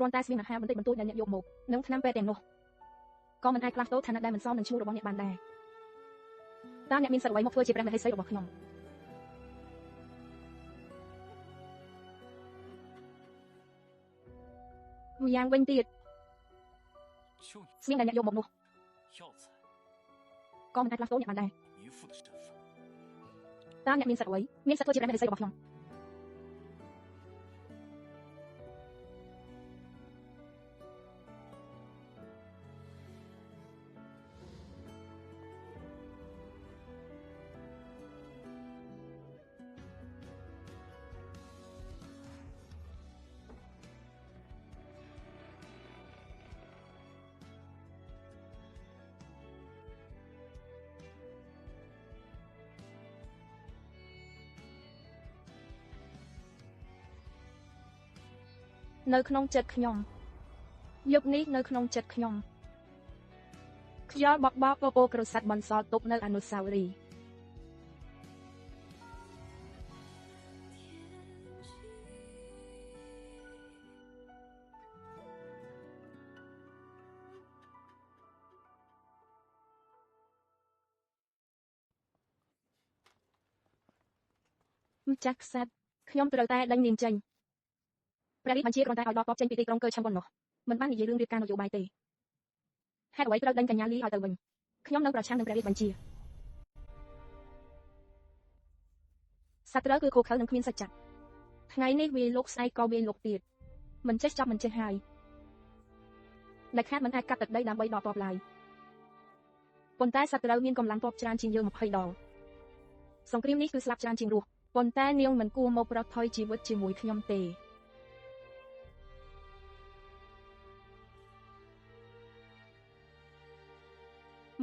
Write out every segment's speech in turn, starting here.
គ្រាន់តែស្មានអាហារបន្តិចបន្តួចដែលអ្នកយកមកនិងថ្នាំពេទ្យទាំងនោះក៏មិនអាចផ្លាស់ប្ដូរឋានៈដែលមិនសមនឹងឈ្មោះរបស់អ្នកបានដែរតើអ្នកមានសិទ្ធិអ្វីមកធ្វើជាព្រះមហេសីរបស់ខ្ញុំម្យ៉ាងវិញទៀតស្មានដែលអ្នកយកមកនោះក៏មិនអាចផ្លាស់ប្ដូរអ្នកបានដែរតើអ្នកមានសិទ្ធិអ្វីមានសិទ្ធិធ្វើជាព្រះមហេសីរបស់ខ្ញុំនៅក្នុងចិត្តខ្ញុំយប់នេះនៅក្នុងចិត្តខ្ញុំខ្យល់បក់បោកពពកក្រសាត់បន្សល់ទុកនៅអនុស្សាវរីយ៍ម្ចាស់ក្សត្រខ្ញុំត្រូវតែដេញនាងចេញព្រះរាជបញ្ជាគ្រាន់តែឲ្យដកទ័ពចេញពីទីក្រុងកើឆាំប៉ុណ្ណោះមិនបាននិយាយរឿងរៀបការនយោបាយទេហេតុអ្វីត្រូវដេញកញ្ញាលីឲ្យទៅវិញខ្ញុំនៅប្រឆាំងនឹងព្រះរាជបញ្ជាសត្រូវគឺខូខើនឹងគ្មានសច្ចៈថ្ងៃនេះវាលោកស្អែកក៏វាលោកទៀតមិនចេះចប់មិនចេះហើយដែលខាតមិនអាចកាត់ទឹកដីដើម្បីដកទ័ពឡើយប៉ុន្តែសត្រូវមានកម្លាំងទ័ពច្រើនជាងយើង20ដងសង្គ្រាមនេះគឺស្លាប់ច្រើនជាងរស់ប៉ុន្តែនាងមិនគួរមកប្រត់ថយជីវិតជាមួយខ្ញុំទេ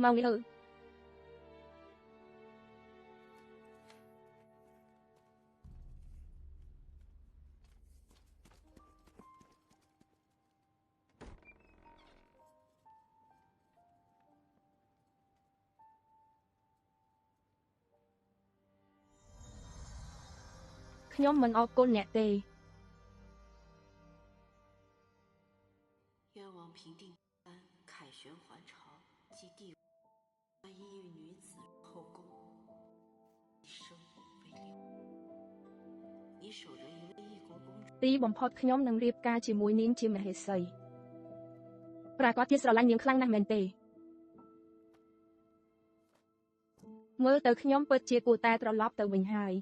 មកនេះខ្ញុំមិនអរគុណអ្នកទេ愿王平定安，凯旋还朝，即帝意欲女子后宫，一生为留。你守着一位异国公主。ទីបំផុតខ្ញុំនឹងរៀបការជាមួយនាងជាមហេសីប្រាកដជាស្រឡាញ់នាងខ្លាំងណាស់មែនទេមើលទៅខ្ញុំពិតជាគួរតែត្រឡប់ទៅវិញហើយ